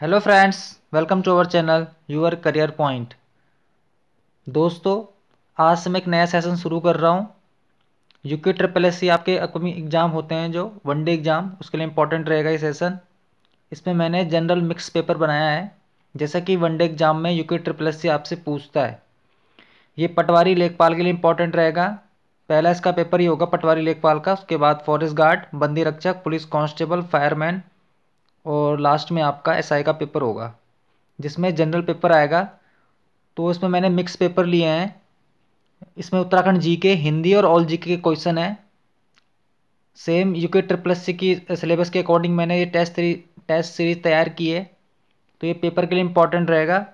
Hello friends, welcome to our channel Your Career Point. दोस्तों, आज से मैं एक नया सेशन शुरू कर रहा हूँ। यूके ट्रिपल एस सी आपके अपकमिंग एग्ज़ाम होते हैं जो वनडे एग्ज़ाम, उसके लिए इंपॉर्टेंट रहेगा ये सेशन। इसमें मैंने जनरल मिक्स पेपर बनाया है, जैसा कि वनडे एग्ज़ाम में यूके ट्रिपल एस सी आपसे पूछता है। ये पटवारी लेखपाल के लिए इंपॉर्टेंट रहेगा। पहला इसका पेपर ही होगा पटवारी लेखपाल का, उसके बाद फॉरेस्ट गार्ड, बंदी रक्षक, पुलिस कांस्टेबल, फायरमैन और लास्ट में आपका एसआई का पेपर होगा, जिसमें जनरल पेपर आएगा। तो इसमें मैंने मिक्स पेपर लिए हैं। इसमें उत्तराखंड जीके, हिंदी और ऑल जीके के क्वेश्चन है। Same UK triple S C की सिलेबस के अकॉर्डिंग मैंने ये टेस्ट सीरीज तैयार की है, तो ये पेपर के लिए इंपॉर्टेंट रहेगा।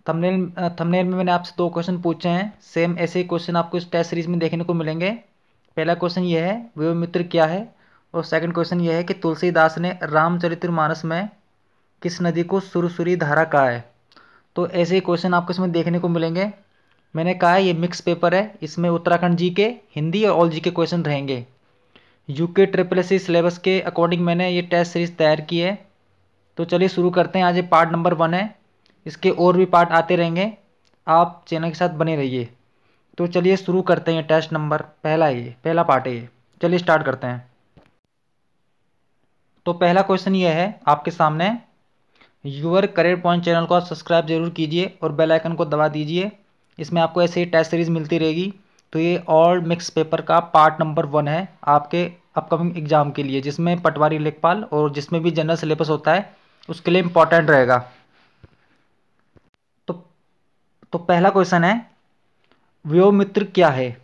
थंबनेल में मैंने आपसे 2 क्वेश्चन पूछे हैं। सेम ऐसे ही क्वेश्चन आपको इस टेस्ट सीरीज में देखने को मिलेंगे। पहला क्वेश्चन ये है, व्योममित्र क्या है, और सेकंड क्वेश्चन ये है कि तुलसीदास ने रामचरितमानस में किस नदी को सुरसुरी धारा कहा है। तो ऐसे ही क्वेश्चन आपको इसमें देखने को मिलेंगे। मैंने कहा है ये मिक्स पेपर है, इसमें उत्तराखंड जीके, हिंदी और ऑल जीके क्वेश्चन रहेंगे। UK triple S C syllabus के अकॉर्डिंग मैंने ये टेस्ट सीरीज तैयार की है। तो चलिए शुरू करते हैं। आज ये पार्ट नंबर 1 है, इसके और भी पार्ट आते रहेंगे, आप चैनल के साथ बने रहिए। तो चलिए शुरू करते हैं। ये टेस्ट नंबर पहला है, ये पहला पार्ट है ये। चलिए स्टार्ट करते हैं। तो पहला क्वेश्चन ये है आपके सामने, यूर करियर पॉइंट चैनल को आप सब्सक्राइब जरूर कीजिए और बेल आइकन को दबा दीजिए। इसमें आपको ऐसे ही टेस्ट सीरीज मिलती रहेगी। तो ये ऑल मिक्स पेपर का पार्ट नंबर 1 है आपके अपकमिंग एग्जाम के लिए, जिसमें पटवारी लेखपाल और जिसमें भी जनरल सिलेबस होता है उसके लिए इंपॉर्टेंट रहेगा। तो तो पहला क्वेश्चन है, व्योममित्र क्या है।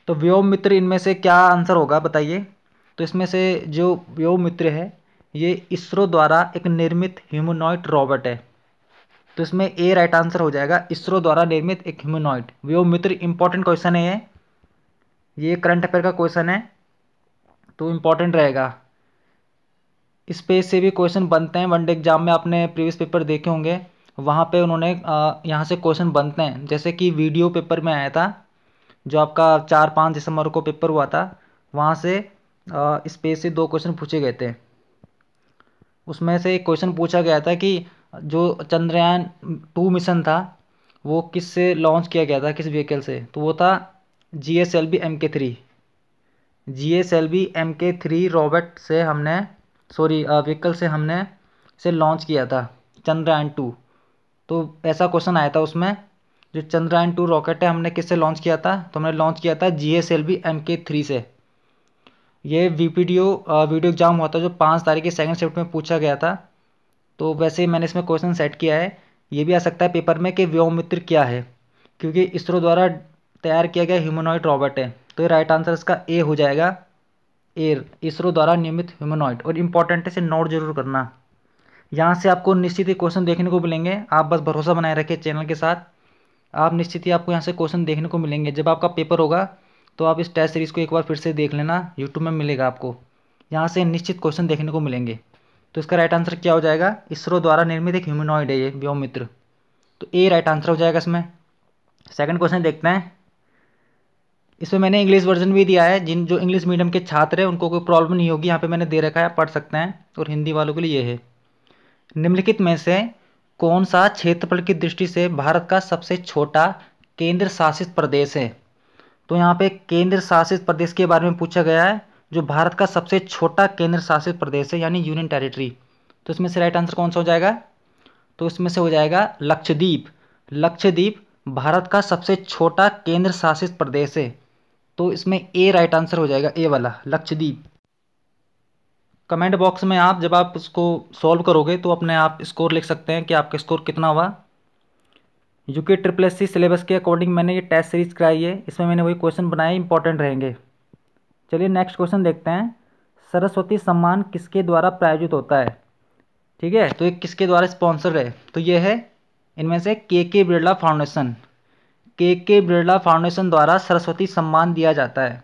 तो व्योममित्र इनमें से क्या आंसर होगा बताइए। तो इसमें से जो व्योममित्र है ये इसरो द्वारा एक निर्मित ह्यूमनॉइड रोबोट है। तो इसमें ए राइट आंसर हो जाएगा, इसरो द्वारा निर्मित एक ह्यूमनॉइड व्योममित्र। इंपॉर्टेंट क्वेश्चन है ये करंट अफेयर का क्वेश्चन है, तो इंपॉर्टेंट रहेगा। स्पेस से भी क्वेश्चन बनते हैं वनडे एग्जाम में, आपने प्रीवियस पेपर देखे होंगे, वहाँ पे उन्होंने यहाँ से क्वेश्चन बनते हैं। जैसे कि वीडियो पेपर में आया था, जो आपका 4-5 दिसंबर को पेपर हुआ था, वहाँ से स्पेस से 2 क्वेश्चन पूछे गए थे। उसमें से एक क्वेश्चन पूछा गया था कि जो चंद्रयान 2 मिशन था वो किससे लॉन्च किया गया था, किस व्हीकल से। तो वो था GSLV MK3। GSLV MK3 rocket से हमने, सॉरी व्हीकल से हमने इसे लॉन्च किया था, चंद्रयान 2। तो ऐसा क्वेश्चन आया था उसमें, जो चंद्रयान 2 रॉकेट है हमने किससे लॉन्च किया था। तो हमने लॉन्च किया था GSLV MK3 से। ये वीडियो एग्जाम हुआ था जो 5 तारीख की सेकंड शिफ्ट में पूछा गया था। तो वैसे ही मैंने इसमें क्वेश्चन सेट किया है। ये भी आ सकता है पेपर में कि व्योममित्र क्या है, क्योंकि इसरो द्वारा तैयार किया गया ह्यूमनॉइड रॉबोट है। तो ये राइट आंसर इसका ए हो जाएगा, एयर, इसरो द्वारा निर्मित ह्यूमनॉइड। और इंपॉर्टेंट है, इसे नोट जरूर करना। यहाँ से आपको निश्चित ही क्वेश्चन देखने को मिलेंगे, आप बस भरोसा बनाए रखिए चैनल के साथ। आप निश्चित ही आपको यहाँ से क्वेश्चन देखने को मिलेंगे। जब आपका पेपर होगा तो आप इस टेस्ट सीरीज़ को एक बार फिर से देख लेना, यूट्यूब में मिलेगा आपको, यहाँ से निश्चित क्वेश्चन देखने को मिलेंगे। तो इसका राइट आंसर क्या हो जाएगा, इसरो द्वारा निर्मित एक ह्यूमनॉइड है ये व्योममित्र। तो ए राइट आंसर हो जाएगा इसमें। सेकंड क्वेश्चन देखते हैं। इसमें मैंने इंग्लिश वर्जन भी दिया है, जो इंग्लिश मीडियम के छात्र हैं उनको कोई प्रॉब्लम नहीं होगी, यहाँ पे मैंने दे रखा है, पढ़ सकते हैं। और हिंदी वालों के लिए ये है, निम्नलिखित में से कौन सा क्षेत्रफल की दृष्टि से भारत का सबसे छोटा केंद्र शासित प्रदेश है। तो यहाँ पे केंद्र शासित प्रदेश के बारे में पूछा गया है, जो भारत का सबसे छोटा केंद्र शासित प्रदेश है, यानी यूनियन टेरिटरी। तो इसमें से राइट आंसर कौन सा हो जाएगा, तो इसमें से हो जाएगा लक्षद्वीप। लक्षद्वीप भारत का सबसे छोटा केंद्र शासित प्रदेश है। तो इसमें ए राइट आंसर हो जाएगा, ए वाला लक्षद्वीप। कमेंट बॉक्स में आप जब आप इसको सॉल्व करोगे तो अपने आप स्कोर लिख सकते हैं कि आपका स्कोर कितना हुआ। UK triple S C syllabus के अकॉर्डिंग मैंने ये टेस्ट सीरीज कराई है, इसमें मैंने वही क्वेश्चन बनाए, इंपॉर्टेंट रहेंगे। चलिए नेक्स्ट क्वेश्चन देखते हैं। सरस्वती सम्मान किसके द्वारा प्रायोजित होता है। ठीक है, तो ये किसके द्वारा स्पॉन्सर है, तो ये है इनमें से के बिरला फाउंडेशन। के बिरला फाउंडेशन द्वारा सरस्वती सम्मान दिया जाता है।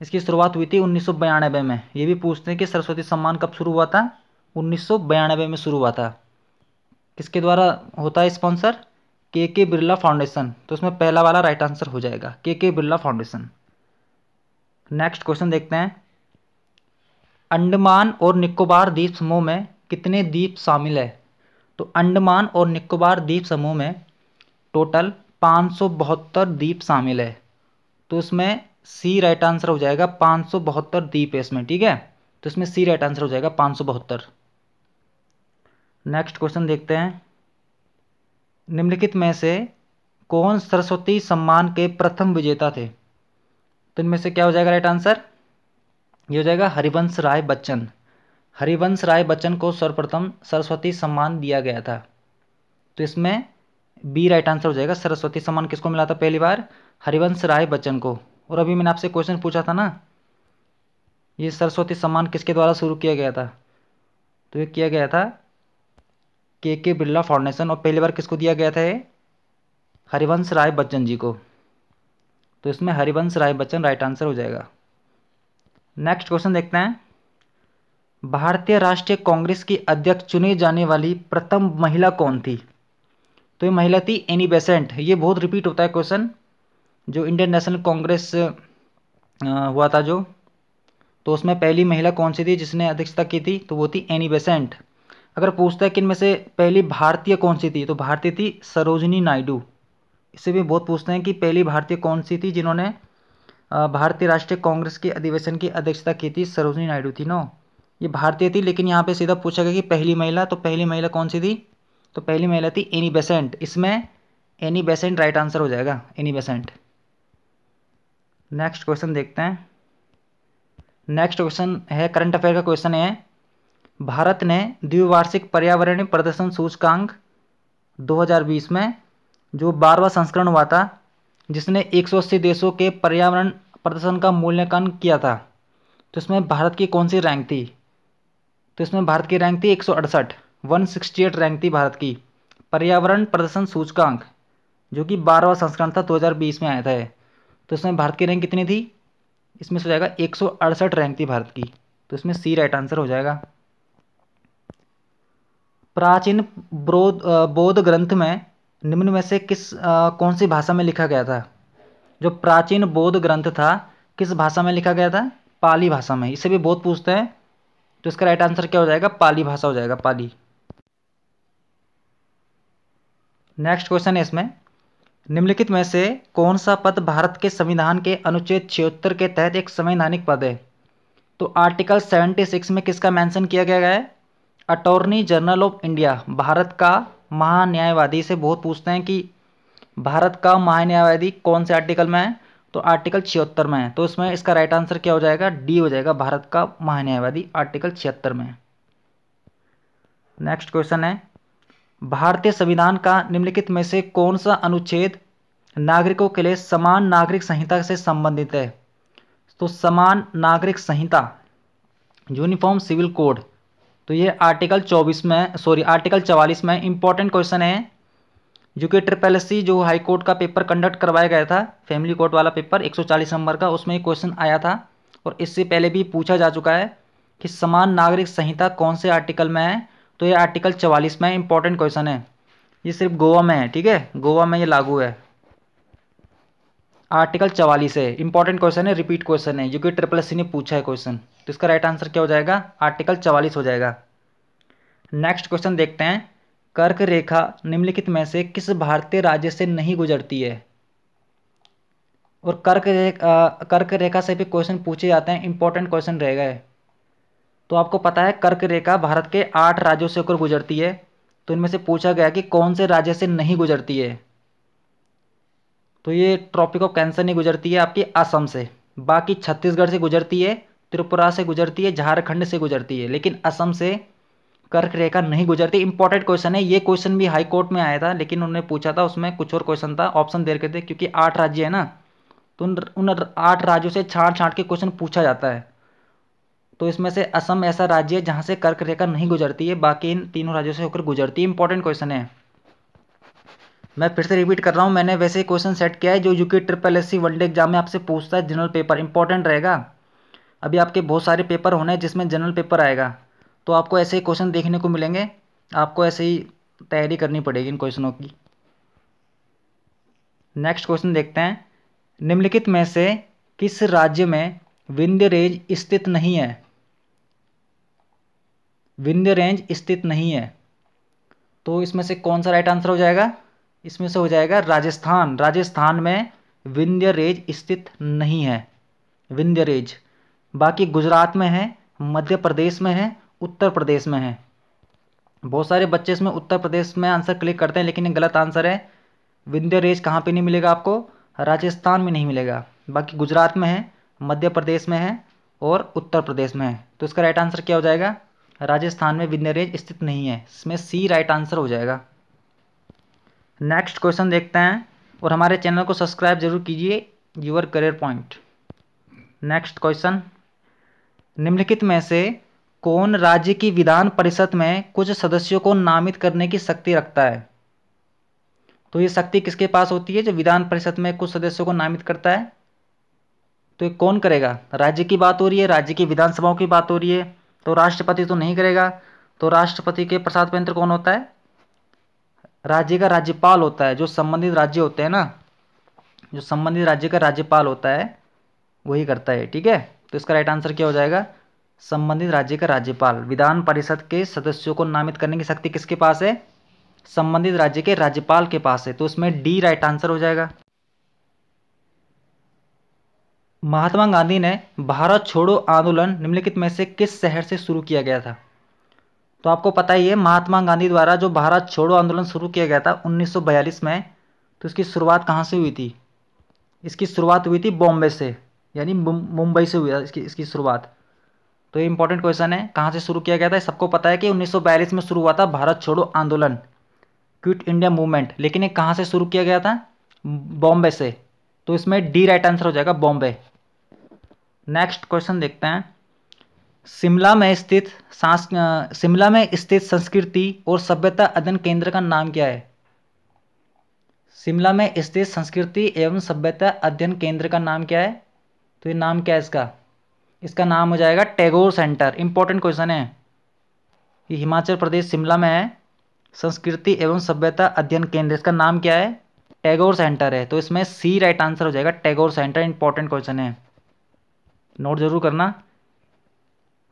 इसकी शुरुआत हुई थी 1992 में। ये भी पूछते हैं कि सरस्वती सम्मान कब शुरू हुआ था, 1992 में शुरू हुआ था। किसके द्वारा होता है स्पॉन्सर, के बिरला फाउंडेशन। तो इसमें पहला वाला राइट आंसर हो जाएगा, के बिरला फाउंडेशन। नेक्स्ट क्वेश्चन देखते हैं। अंडमान और निकोबार द्वीप समूह में कितने द्वीप शामिल है? तो अंडमान और निकोबार द्वीप समूह में टोटल 572 द्वीप शामिल है। तो इसमें सी राइट आंसर हो जाएगा, 572 द्वीप है इसमें, ठीक है। तो इसमें सी राइट आंसर हो जाएगा 572। नेक्स्ट क्वेश्चन देखते हैं, निम्नलिखित में से कौन सरस्वती सम्मान के प्रथम विजेता थे? तो इनमें से क्या हो जाएगा राइट आंसर? ये हो जाएगा हरिवंश राय बच्चन। हरिवंश राय बच्चन को सर्वप्रथम सरस्वती सम्मान दिया गया था। तो इसमें बी राइट आंसर हो जाएगा। सरस्वती सम्मान किसको मिला था पहली बार? हरिवंश राय बच्चन को। और अभी मैंने आपसे क्वेश्चन पूछा था ना, ये सरस्वती सम्मान किसके द्वारा शुरू किया गया था? तो ये किया गया था के बिरला फाउंडेशन। और पहली बार किसको दिया गया था? ये हरिवंश राय बच्चन जी को। तो इसमें हरिवंश राय बच्चन राइट आंसर हो जाएगा। नेक्स्ट क्वेश्चन देखते हैं, भारतीय राष्ट्रीय कांग्रेस की अध्यक्ष चुनी जाने वाली प्रथम महिला कौन थी? तो ये महिला थी एनी बेसेंट। ये बहुत रिपीट होता है क्वेश्चन, जो इंडियन नेशनल कांग्रेस हुआ था जो, तो उसमें पहली महिला कौन सी थी जिसने अध्यक्षता की थी? तो वो थी एनी बेसेंट। अगर पूछता है कि इनमें से पहली भारतीय कौन सी थी, तो भारतीय थी सरोजिनी नायडू। इससे भी बहुत पूछते हैं कि पहली भारतीय कौन सी थी जिन्होंने भारतीय राष्ट्रीय कांग्रेस के अधिवेशन की अध्यक्षता की थी? सरोजिनी नायडू थी। नो, ये भारतीय थी, लेकिन यहाँ पे सीधा पूछा गया कि पहली महिला, तो पहली महिला कौन सी थी? तो पहली महिला थी एनी बेसेंट। इसमें एनी बेसेंट राइट आंसर हो जाएगा, एनी बेसेंट। नेक्स्ट क्वेश्चन देखते हैं, नेक्स्ट क्वेश्चन है करंट अफेयर का क्वेश्चन है, भारत ने द्विवार्षिक पर्यावरणीय प्रदर्शन सूचकांक 2020 में जो 12वां संस्करण हुआ था, जिसने 180 देशों के पर्यावरण प्रदर्शन का मूल्यांकन किया था, तो इसमें भारत की कौन सी रैंक थी? तो इसमें भारत की रैंक थी 168, 168 रैंक थी भारत की पर्यावरण प्रदर्शन सूचकांक, जो कि 12वां संस्करण था, 2020 में आया था। तो इसमें भारत की रैंक कितनी थी? इसमें हो जाएगा 168 रैंक थी भारत की। तो इसमें सी राइट आंसर हो जाएगा। प्राचीन बौद्ध ग्रंथ में निम्न में से कौन सी भाषा में लिखा गया था? जो प्राचीन बौद्ध ग्रंथ था किस भाषा में लिखा गया था? पाली भाषा में। इसे भी बहुत पूछते हैं, तो इसका राइट आंसर क्या हो जाएगा? पाली भाषा हो जाएगा, पाली। नेक्स्ट क्वेश्चन है इसमें, निम्नलिखित में से कौन सा पद भारत के संविधान के अनुच्छेद 76 के तहत एक संवैधानिक पद है? तो आर्टिकल 76 में किसका मेंशन किया गया है? Attorney general of India, Bharat का महान्यायवादी। से बहुत पूछते हैं कि भारत का महान्यायवादी कौन से आर्टिकल में है? तो आर्टिकल 76 में है। तो इसमें इसका राइट आंसर क्या हो जाएगा? डी हो जाएगा, भारत का महान्यायवादी आर्टिकल 76 में है। नेक्स्ट क्वेश्चन है, भारतीय संविधान का निम्नलिखित में से कौन सा अनुच्छेद नागरिकों के लिए समान नागरिक संहिता से संबंधित है? तो समान नागरिक संहिता, यूनिफॉर्म सिविल कोड, तो ये आर्टिकल 44 में इंपॉर्टेंट क्वेश्चन है, जो कि SSC जो हाई कोर्ट का पेपर कंडक्ट करवाया गया था, फैमिली कोर्ट वाला पेपर 140 नंबर का, उसमें ये क्वेश्चन आया था। और इससे पहले भी पूछा जा चुका है कि समान नागरिक संहिता कौन से आर्टिकल में है? तो ये आर्टिकल 44 में इंपॉर्टेंट क्वेश्चन है। ये सिर्फ गोवा में है, ठीक है, गोवा में ये लागू है। आर्टिकल 44 है, इंपॉर्टेंट क्वेश्चन है, रिपीट क्वेश्चन है, जो कि SSC ने पूछा है क्वेश्चन। तो इसका राइट आंसर क्या हो जाएगा? आर्टिकल 44 हो जाएगा। नेक्स्ट क्वेश्चन देखते हैं, कर्क रेखा निम्नलिखित में से किस भारतीय राज्य से नहीं गुजरती है? और कर्क रेखा से भी क्वेश्चन पूछे जाते हैं, इंपॉर्टेंट क्वेश्चन रहेगा है। तो आपको पता है कर्क रेखा भारत के 8 राज्यों से होकर गुजरती है। तो इनमें से पूछा गया कि कौन से राज्य से नहीं गुजरती है? तो ये ट्रॉपिक ऑफ कैंसर नहीं गुजरती है आपकी असम से, बाकी छत्तीसगढ़ से गुजरती है, त्रिपुरा से गुजरती है, झारखंड से गुजरती है, लेकिन असम से कर्क रेखा नहीं गुजरती। इंपॉर्टेंट क्वेश्चन है, ये क्वेश्चन भी हाई कोर्ट में आया था, लेकिन उन्होंने पूछा था, उसमें कुछ और क्वेश्चन था, ऑप्शन दे रखे थे, क्योंकि 8 राज्य है ना, तो उन 8 राज्यों से छांट छांट के क्वेश्चन पूछा जाता है। तो इसमें से असम ऐसा राज्य है जहां से कर्क रेखा नहीं गुजरती है, बाकी इन तीनों राज्यों से होकर गुजरती है। इंपॉर्टेंट क्वेश्चन है, मैं फिर से रिपीट कर रहा हूं, मैंने वैसे क्वेश्चन सेट किया है जो यूके SSC वनडे एग्जाम में आपसे पूछता है। जनरल पेपर इंपॉर्टेंट रहेगा, अभी आपके बहुत सारे पेपर होने हैं जिसमें जनरल पेपर आएगा, तो आपको ऐसे ही क्वेश्चन देखने को मिलेंगे, आपको ऐसे ही तैयारी करनी पड़ेगी इन क्वेश्चनों की। नेक्स्ट क्वेश्चन देखते हैं, निम्नलिखित में से किस राज्य में विंध्य रेंज स्थित नहीं है? विंध्य रेंज स्थित नहीं है। तो इसमें से कौन सा राइट आंसर हो जाएगा? इसमें से हो जाएगा राजस्थान। राजस्थान में विंध्य रेंज स्थित नहीं है, विंध्य रेंज। बाकी गुजरात में है, मध्य प्रदेश में है, उत्तर प्रदेश में है। बहुत सारे बच्चे इसमें उत्तर प्रदेश में आंसर क्लिक करते हैं, लेकिन ये गलत आंसर है। विंध्य रेंज कहाँ पे नहीं मिलेगा आपको? राजस्थान में नहीं मिलेगा। बाकी गुजरात में है, मध्य प्रदेश में है और उत्तर प्रदेश में है। तो इसका राइट आंसर क्या हो जाएगा? राजस्थान में विंध्य रेंज स्थित नहीं है। इसमें सी राइट आंसर हो जाएगा। नेक्स्ट क्वेश्चन देखते हैं, और हमारे चैनल को सब्सक्राइब जरूर कीजिए, your career point. Next question, निम्नलिखित में से कौन राज्य की विधान परिषद में कुछ सदस्यों को नामित करने की शक्ति रखता है? तो ये शक्ति किसके पास होती है जो विधान परिषद में कुछ सदस्यों को नामित करता है? तो ये कौन करेगा? राज्य की बात हो रही है, राज्य की विधानसभाओं की बात हो रही है, तो राष्ट्रपति तो नहीं करेगा। तो राष्ट्रपति के प्रसाद पेंत्र कौन होता है? राज्य का राज्यपाल होता है। जो संबंधित राज्य होते हैं ना, जो संबंधित राज्य का राज्यपाल होता है वही करता है, ठीक है। तो इसका राइट आंसर क्या हो जाएगा? संबंधित राज्य का राज्यपाल। विधान परिषद के सदस्यों को नामित करने की शक्ति किसके पास है? संबंधित राज्य के राज्यपाल के पास है। तो उसमें डी राइट आंसर हो जाएगा। महात्मा गांधी ने भारत छोड़ो आंदोलन निम्नलिखित में से किस शहर से शुरू किया गया था? तो आपको पता ही है, महात्मा गांधी द्वारा जो भारत छोड़ो आंदोलन शुरू किया गया था 1942 में, तो इसकी शुरुआत कहाँ से हुई थी? इसकी शुरुआत हुई थी बॉम्बे से, यानी मुंबई से हुई इसकी शुरुआत। तो ये इंपॉर्टेंट क्वेश्चन है, कहाँ से शुरू किया गया था? सबको पता है कि 1942 में शुरू हुआ था भारत छोड़ो आंदोलन, क्विट इंडिया मूवमेंट। लेकिन ये कहाँ से शुरू किया गया था? बॉम्बे से। तो इसमें डी राइट आंसर हो जाएगा, बॉम्बे। नेक्स्ट क्वेश्चन देखते हैं, शिमला में स्थित संस्कृति और सभ्यता अध्ययन केंद्र का नाम क्या है? शिमला में स्थित संस्कृति एवं सभ्यता अध्ययन केंद्र का नाम क्या है? तो ये नाम क्या है इसका? इसका नाम हो जाएगा टैगोर सेंटर। इंपॉर्टेंट क्वेश्चन है ये। हिमाचल प्रदेश शिमला में है संस्कृति एवं सभ्यता अध्ययन केंद्र, इसका नाम क्या है? टैगोर सेंटर है। तो इसमें सी राइट आंसर हो जाएगा, टैगोर सेंटर। इंपॉर्टेंट क्वेश्चन है, नोट जरूर करना।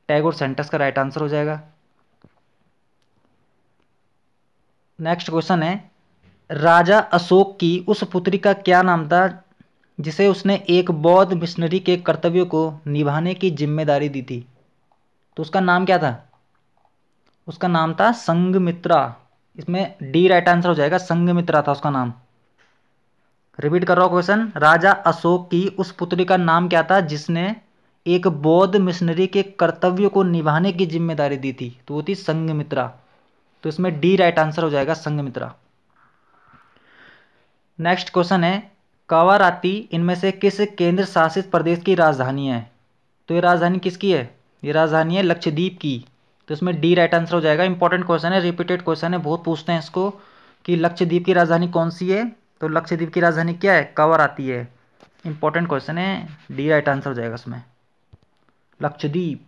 टैगोर सेंटर का राइट आंसर हो जाएगा। नेक्स्ट क्वेश्चन है, राजा अशोक की उस पुत्री का क्या नाम था जिसे उसने एक बौद्ध मिशनरी के कर्तव्यों को निभाने की जिम्मेदारी दी थी? तो उसका नाम क्या था? उसका नाम था संघमित्रा। इसमें डी राइट आंसर हो जाएगा, संघमित्रा था उसका नाम। रिपीट कर रहा हूं क्वेश्चन, राजा अशोक की उस पुत्री का नाम क्या था जिसने एक बौद्ध मिशनरी के कर्तव्यों को निभाने की जिम्मेदारी दी थी? तो वो थी संघमित्रा। तो इसमें डी राइट आंसर हो जाएगा, संघमित्रा। नेक्स्ट क्वेश्चन है, कावाराती इनमें से किस केंद्र शासित प्रदेश की राजधानी है? तो ये राजधानी किसकी है? ये राजधानी है लक्षद्वीप की। तो इसमें डी राइट आंसर हो जाएगा। इंपॉर्टेंट क्वेश्चन है, रिपीटेड क्वेश्चन है, बहुत पूछते हैं इसको कि लक्षद्वीप की राजधानी कौन सी है? तो लक्षद्वीप की राजधानी क्या है? कावाराती है। इंपॉर्टेंट क्वेश्चन है, डी राइट आंसर हो जाएगा इसमें, लक्षद्वीप।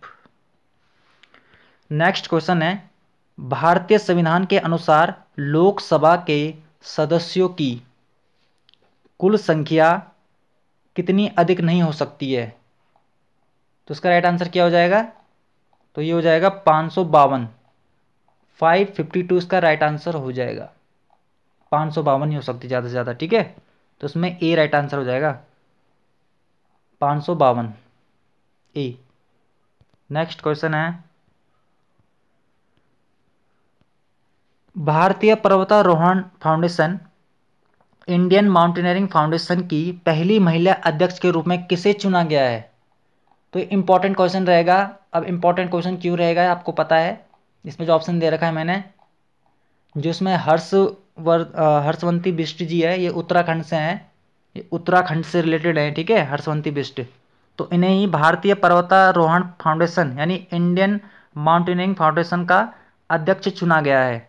नेक्स्ट क्वेश्चन है, भारतीय संविधान के अनुसार लोकसभा के सदस्यों की कुल संख्या कितनी अधिक नहीं हो सकती है? तो इसका राइट आंसर क्या हो जाएगा? तो ये हो जाएगा 552। 552 इसका राइट आंसर हो जाएगा। 552 नहीं हो सकती ज़्यादा से ज़्यादा, ठीक है। तो इसमें ए राइट आंसर हो जाएगा, 552 ए। नेक्स्ट क्वेश्चन है, भारतीय पर्वतारोहण फाउंडेशन इंडियन माउंटेनियरिंग फाउंडेशन की पहली महिला अध्यक्ष के रूप में किसे चुना गया है? तो इंपॉर्टेंट क्वेश्चन रहेगा। अब इंपॉर्टेंट क्वेश्चन क्यों रहेगा आपको पता है, इसमें जो ऑप्शन दे रखा है मैंने, जो इसमें हर्षवंती बिष्ट जी है, ये उत्तराखंड से हैं, ये उत्तराखंड से रिलेटेड है, ठीक है, हर्षवंती बिष्ट। तो इन्हें ही भारतीय पर्वतारोहण फाउंडेशन यानी इंडियन माउंटेनियरिंग फाउंडेशन का अध्यक्ष चुना गया है।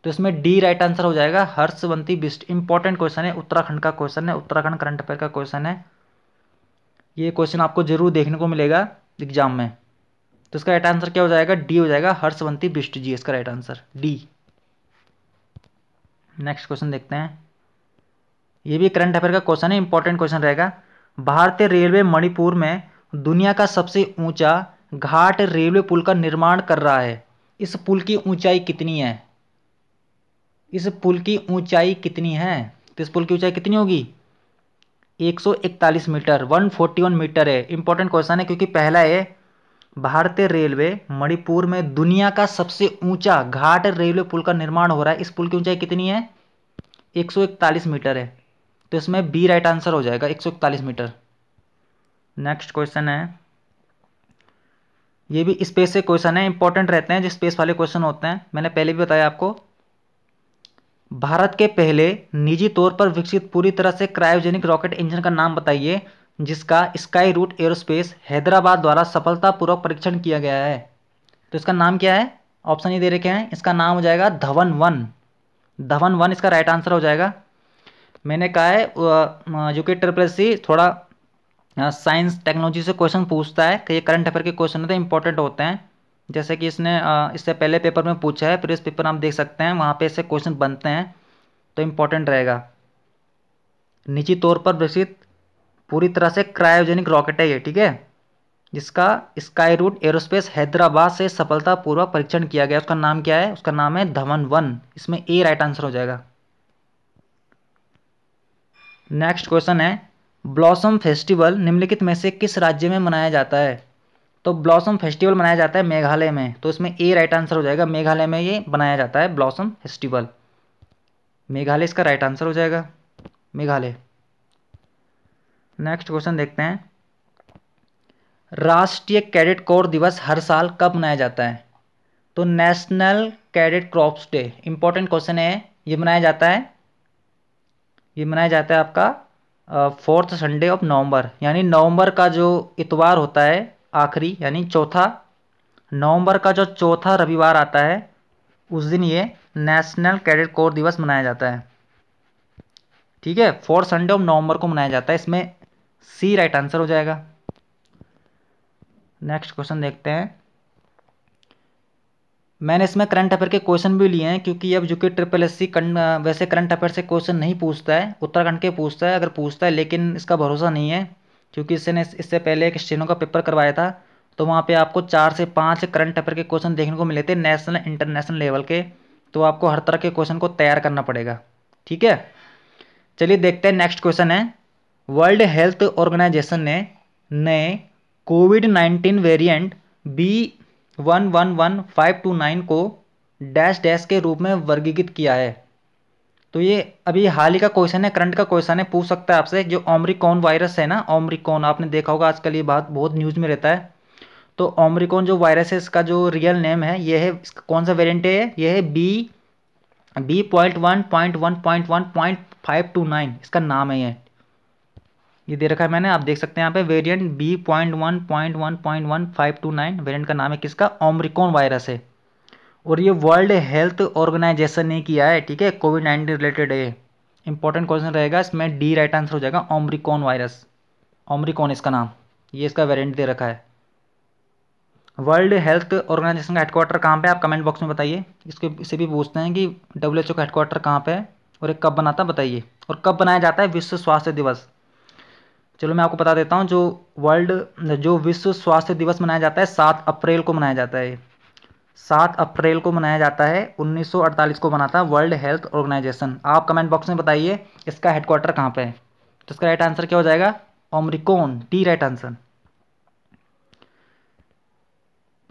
तो इसमें डी राइट आंसर हो जाएगा, हर्षवंती बिष्ट। इंपॉर्टेंट क्वेश्चन है, उत्तराखंड का क्वेश्चन है, उत्तराखंड करंट अफेयर का क्वेश्चन है। ये क्वेश्चन आपको जरूर देखने को मिलेगा एग्जाम में। तो इसका राइट आंसर क्या हो जाएगा? डी हो जाएगा, हर्षवंती बिष्ट जी, इसका right answer D. Next question देखते हैं, ये भी करंट अफेयर का क्वेश्चन है, इंपॉर्टेंट क्वेश्चन रहेगा। भारतीय रेलवे मणिपुर में दुनिया का सबसे ऊंचा घाट रेलवे पुल का निर्माण कर रहा है। इस पुल की ऊंचाई कितनी है? इस पुल की ऊंचाई कितनी है? तो इस पुल की ऊंचाई कितनी होगी? 141 मीटर, 141 मीटर है। इंपॉर्टेंट क्वेश्चन है क्योंकि पहला है भारतीय रेलवे मणिपुर में दुनिया का सबसे ऊंचा घाट रेलवे पुल का निर्माण हो रहा है। इस पुल की ऊंचाई कितनी है? 141 मीटर है। तो इसमें बी राइट आंसर हो जाएगा, 141 मीटर। नेक्स्ट क्वेश्चन है, ये भी स्पेस से क्वेश्चन है, इंपॉर्टेंट रहते हैं जो स्पेस वाले क्वेश्चन होते हैं। मैंने पहले भी बताया आपको। भारत के पहले निजी तौर पर विकसित पूरी तरह से क्रायोजेनिक रॉकेट इंजन का नाम बताइए जिसका स्काई रूट एरोस्पेस हैदराबाद द्वारा सफलतापूर्वक परीक्षण किया गया है। तो इसका नाम क्या है? ऑप्शन ये दे रखे हैं, इसका नाम हो जाएगा धवन 1। धवन 1 इसका राइट आंसर हो जाएगा। मैंने कहा है जो कि ट्रिपल थोड़ा साइंस टेक्नोलॉजी से क्वेश्चन पूछता है, तो ये करंट अफेयर के क्वेश्चन होते हैं, इंपॉर्टेंट होते हैं। जैसे कि इसने इससे पहले पेपर में पूछा है, प्रीवियस पेपर आप देख सकते हैं, वहाँ पे ऐसे क्वेश्चन बनते हैं, तो इंपॉर्टेंट रहेगा। निजी तौर पर विकसित पूरी तरह से क्रायोजेनिक रॉकेट है ये, ठीक है, जिसका स्काई रूट एरोस्पेस हैदराबाद से सफलतापूर्वक परीक्षण किया गया। उसका नाम क्या है? उसका नाम है धवन 1। इसमें ए राइट आंसर हो जाएगा। नेक्स्ट क्वेश्चन है, ब्लॉसम फेस्टिवल निम्नलिखित में से किस राज्य में मनाया जाता है? तो ब्लॉसम फेस्टिवल मनाया जाता है मेघालय में, तो इसमें ए राइट आंसर हो जाएगा। मेघालय में ये बनाया जाता है ब्लॉसम फेस्टिवल। मेघालय इसका राइट आंसर हो जाएगा, मेघालय। नेक्स्ट क्वेश्चन देखते हैं, राष्ट्रीय कैडेट कोर दिवस हर साल कब मनाया जाता है? तो national cadet crops day, important question है। ये मनाया जाता है आपका 4th संडे ऑफ नवंबर, यानी नवंबर का जो इतवार होता है आखिरी, यानी चौथा नवंबर का जो चौथा रविवार आता है, उस दिन ये नेशनल कैडेट कोर दिवस मनाया जाता है, ठीक है। 4th संडे ऑफ नवंबर को मनाया जाता है। इसमें सी राइट आंसर हो जाएगा। नेक्स्ट क्वेश्चन देखते हैं, मैंने इसमें करंट अफेयर के क्वेश्चन भी लिए हैं क्योंकि अब जो कि SSC वैसे करंट अफेयर से क्वेश्चन नहीं पूछता है, उत्तराखंड के पूछता है, अगर पूछता है, लेकिन इसका भरोसा नहीं है क्योंकि इससे पहले एक स्टेनो का पेपर करवाया था, तो वहाँ पे आपको 4 से 5 करंट अफेयर के क्वेश्चन देखने को मिले थे नेशनल इंटरनेशनल लेवल के, तो आपको हर तरह के क्वेश्चन को तैयार करना पड़ेगा, ठीक है। चलिए देखते हैं, नेक्स्ट क्वेश्चन है, वर्ल्ड हेल्थ ऑर्गेनाइजेशन ने नए कोविड-19 वेरिएंट B111529 को डैश डैश के रूप में वर्गीकृत किया है। तो ये अभी हाल ही का क्वेश्चन है, करंट का क्वेश्चन है, पूछ सकता है आपसे। जो ओमिक्रॉन वायरस है ना, ओमिक्रॉन आपने देखा होगा आजकल ये बात बहुत न्यूज़ में रहता है। तो ओमिक्रॉन जो वायरस है, इसका जो रियल नेम है ये है, इसका कौन सा वेरिएंट है? ये है B.1.1.1.529, इसका नाम है ये दे रखा है मैंने, आप देख सकते हैं यहाँ पे वेरिएंट B.1.1.1.529 वेरिएंट का नाम है किसका? ओमिक्रॉन वायरस है, और ये वर्ल्ड हेल्थ ऑर्गेनाइजेशन ने किया है, ठीक है, कोविड-19 रिलेटेड है। इंपॉर्टेंट क्वेश्चन रहेगा, इसमें डी राइट आंसर हो जाएगा, ओमिक्रॉन वायरस, ओमिक्रॉन इसका नाम, ये इसका वेरिएंट दे रखा है। वर्ल्ड हेल्थ ऑर्गेनाइजेशन का हेडक्वार्टर कहाँ पे है? आप कमेंट बॉक्स में बताइए। इससे भी पूछते हैं कि WHO का हेडक्वार्टर कहाँ पे है और ये कब बनाता है, बताइए। और कब बनाया जाता है विश्व स्वास्थ्य दिवस? चलो मैं आपको बता देता हूँ, जो विश्व स्वास्थ्य दिवस मनाया जाता है 7 अप्रैल को मनाया जाता है। 7 अप्रैल को मनाया जाता है, 1948 को बना था वर्ल्ड हेल्थ ऑर्गेनाइजेशन। आप कमेंट बॉक्स में बताइए इसका हेडक्वार्टर कहाँ पे है। तो इसका राइट आंसर क्या हो जाएगा? Omicron, D right answer.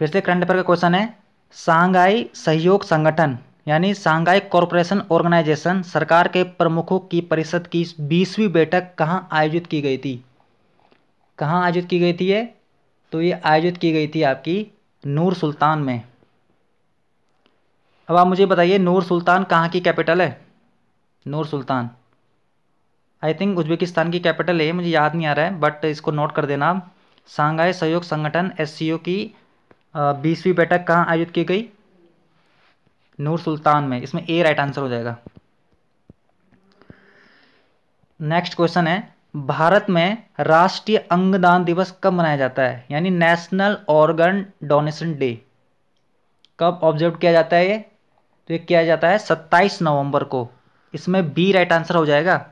फिर से करंट अफेयर का क्वेश्चन है, शंघाई सहयोग संगठन यानी शंघाई कॉरपोरेशन ऑर्गेनाइजेशन सरकार के प्रमुखों की परिषद की 20वीं बैठक कहाँ आयोजित की गई थी? कहाँ आयोजित की गई थी ये? तो ये आयोजित की गई थी आपकी नूर सुल्तान में। अब आप मुझे बताइए, नूर सुल्तान कहाँ की कैपिटल है? नूर सुल्तान आई थिंक उज्बेकिस्तान की कैपिटल है, मुझे याद नहीं आ रहा है, बट इसको नोट कर देना आप। शंघाई सहयोग संगठन SCO की 20वीं बैठक कहाँ आयोजित की गई? नूर सुल्तान में, इसमें ए राइट आंसर हो जाएगा। नेक्स्ट क्वेश्चन है, भारत में राष्ट्रीय अंगदान दिवस कब मनाया जाता है, यानी नेशनल ऑर्गन डोनेशन डे कब ऑब्जर्व किया जाता है? ये तो ये किया जाता है 27 नवंबर को, इसमें बी राइट आंसर हो जाएगा।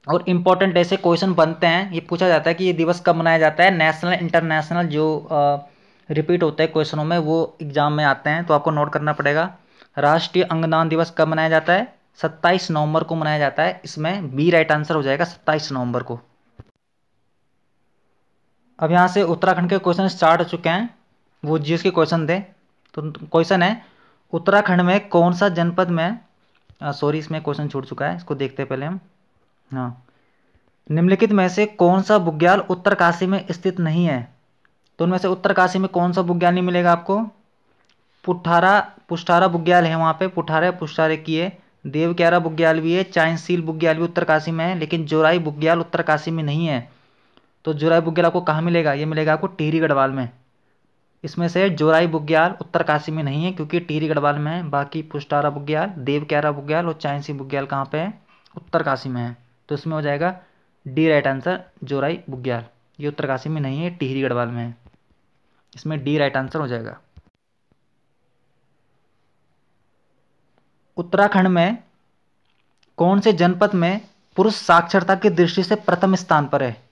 और इम्पोर्टेंट ऐसे क्वेश्चन बनते हैं, ये पूछा जाता है कि ये दिवस कब मनाया जाता है, नेशनल इंटरनेशनल जो रिपीट होते हैं क्वेश्चनों में, वो एग्जाम में आते हैं, तो आपको नोट करना पड़ेगा। राष्ट्रीय अंगदान दिवस कब मनाया जाता है? 27 नवंबर को मनाया जाता है। इसमें बी राइट आंसर हो जाएगा 27 नवंबर को। अब यहाँ से उत्तराखंड के क्वेश्चन स्टार्ट हो चुके हैं, वो जीएस के क्वेश्चन थे। तो क्वेश्चन है, उत्तराखंड में कौन सा जनपद में, सॉरी इसमें क्वेश्चन छूट चुका है, इसको देखते हैं पहले हम। हाँ, निम्नलिखित में से कौन सा बुग्याल उत्तरकाशी में स्थित नहीं है? तो उनमें से उत्तरकाशी में कौन सा बुग्याल नहीं मिलेगा आपको? पुष्टारा बुग्याल है वहाँ पे, पुष्टारे की है। देवक्यारा बुग्याल भी है, चांयसील बुग्याल भी उत्तरकाशी में है, लेकिन जोराई बुग्याल उत्तरकाशी में नहीं है। तो जोराई बुग्याल आपको कहाँ मिलेगा? ये मिलेगा आपको टिहरी गढ़वाल में। इसमें से जोराई बुग्याल उत्तरकाशी में नहीं है क्योंकि टिहरी गढ़वाल में है। बाकी पुष्टारा बुग्याल, देवक्यारा बुग्याल और चांयसी बुग्याल कहाँ पे है? उत्तरकाशी में है। तो इसमें हो जाएगा डी राइट आंसर, जोराई बुग्याल। ये उत्तरकाशी में नहीं है, टिहरी गढ़वाल में है। इसमें डी राइट आंसर हो जाएगा। उत्तराखंड में कौन से जनपद में पुरुष साक्षरता की दृष्टि से प्रथम स्थान पर है?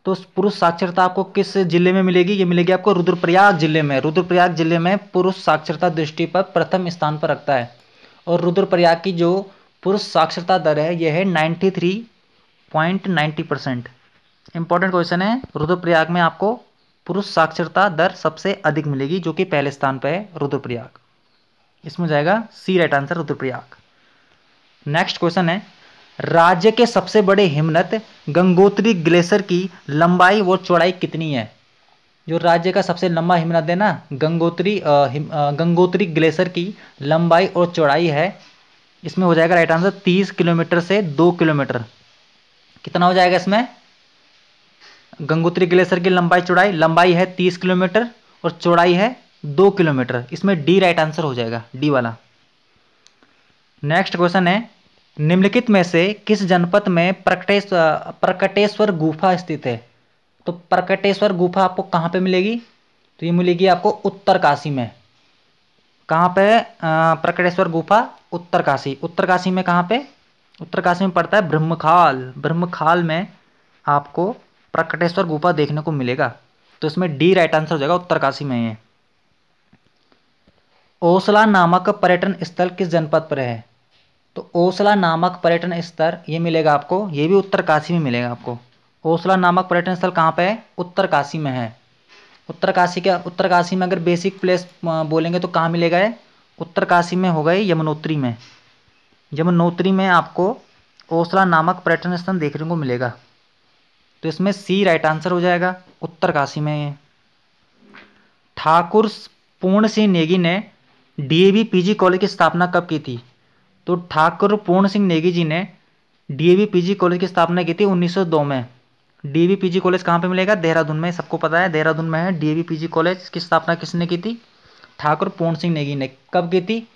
तो पुरुष साक्षरता आपको किस जिले में मिलेगी? ये मिलेगी आपको रुद्रप्रयाग जिले में। रुद्रप्रयाग जिले में पुरुष साक्षरता दृष्टि पर प्रथम स्थान पर रखता है। और रुद्रप्रयाग की जो पुरुष साक्षरता दर है यह है 93.90%। इंपॉर्टेंट क्वेश्चन है। रुद्रप्रयाग में आपको पुरुष साक्षरता दर सबसे अधिक मिलेगी, जो कि पहले स्थान पर है रुद्रप्रयाग। इसमें जाएगा C right answer, Rudraprayag. Next question है, राज्य के सबसे बड़े हिमनद गंगोत्री ग्लेशियर की लंबाई व चौड़ाई कितनी है? जो राज्य का सबसे लंबा हिमनद है ना, गंगोत्री ग्लेशियर की लंबाई और चौड़ाई है, इसमें हो जाएगा राइट आंसर 30 किलोमीटर से 2 किलोमीटर। कितना हो जाएगा इसमें? गंगोत्री ग्लेशियर की लंबाई है 30 किलोमीटर और चौड़ाई है 2 किलोमीटर। इसमें डी राइट आंसर हो जाएगा, डी वाला। नेक्स्ट क्वेश्चन है, निम्नलिखित में से किस जनपद में प्रकटेश्वर गुफा स्थित है? तो प्रकटेश्वर गुफा आपको कहाँ पे मिलेगी? तो ये मिलेगी आपको उत्तरकाशी में। कहाँ पे प्रकटेश्वर गुफा? उत्तरकाशी। उत्तरकाशी में कहाँ पे? उत्तरकाशी में पड़ता है ब्रह्मखाल। ब्रह्मखाल में आपको प्रकटेश्वर गुफा देखने को मिलेगा। तो इसमें डी राइट आंसर हो जाएगा, उत्तरकाशी में है। ओसला नामक पर्यटन स्थल किस जनपद पर है? तो ओसला नामक पर्यटन स्थल ये मिलेगा आपको, ये भी उत्तरकाशी में मिलेगा आपको। ओसला नामक पर्यटन स्थल कहाँ पे है? उत्तरकाशी में है। उत्तरकाशी में अगर बेसिक प्लेस बोलेंगे तो कहाँ मिलेगा है? उत्तरकाशी में होगा ये यमुनोत्री में। यमुनोत्री में आपको ओसला नामक पर्यटन स्थल देखने को मिलेगा। तो इसमें सी राइट आंसर हो जाएगा, उत्तरकाशी में है। ठाकुर पूर्ण सिंह नेगी ने डीएवी पीजी कॉलेज की स्थापना कब की थी? तो ठाकुर पूर्ण सिंह नेगी जी ने डीएवी पीजी कॉलेज की स्थापना की थी 1902 में। डीएवी पीजी कॉलेज कहाँ पे मिलेगा? देहरादून में। सबको पता है देहरादून में है डीएवी पीजी कॉलेज। की स्थापना किसने की थी? ठाकुर पूर्ण सिंह नेगी ने। कब की थी?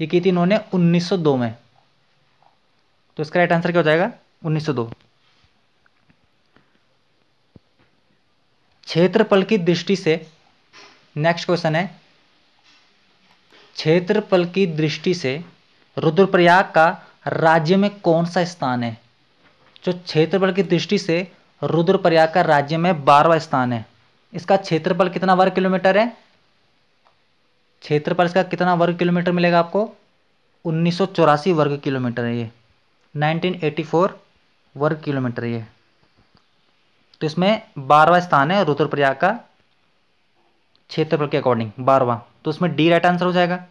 ये की थी इन्होंने 1902 में। तो इसका राइट आंसर क्या हो जाएगा? 1902। क्षेत्रफल की दृष्टि से नेक्स्ट क्वेश्चन है, क्षेत्रफल की दृष्टि से रुद्रप्रयाग का राज्य में कौन सा स्थान है? जो क्षेत्रफल की दृष्टि से रुद्रप्रयाग का राज्य में 12वां स्थान है। इसका क्षेत्रफल कितना वर्ग किलोमीटर है? क्षेत्रफल इसका कितना वर्ग किलोमीटर मिलेगा आपको? 1984 वर्ग किलोमीटर है ये। 1984 वर्ग किलोमीटर ये। तो इसमें 12वां स्थान है रुद्रप्रयाग का क्षेत्रफल के अकॉर्डिंग, 12वां। तो इसमें डी राइट आंसर हो जाएगा।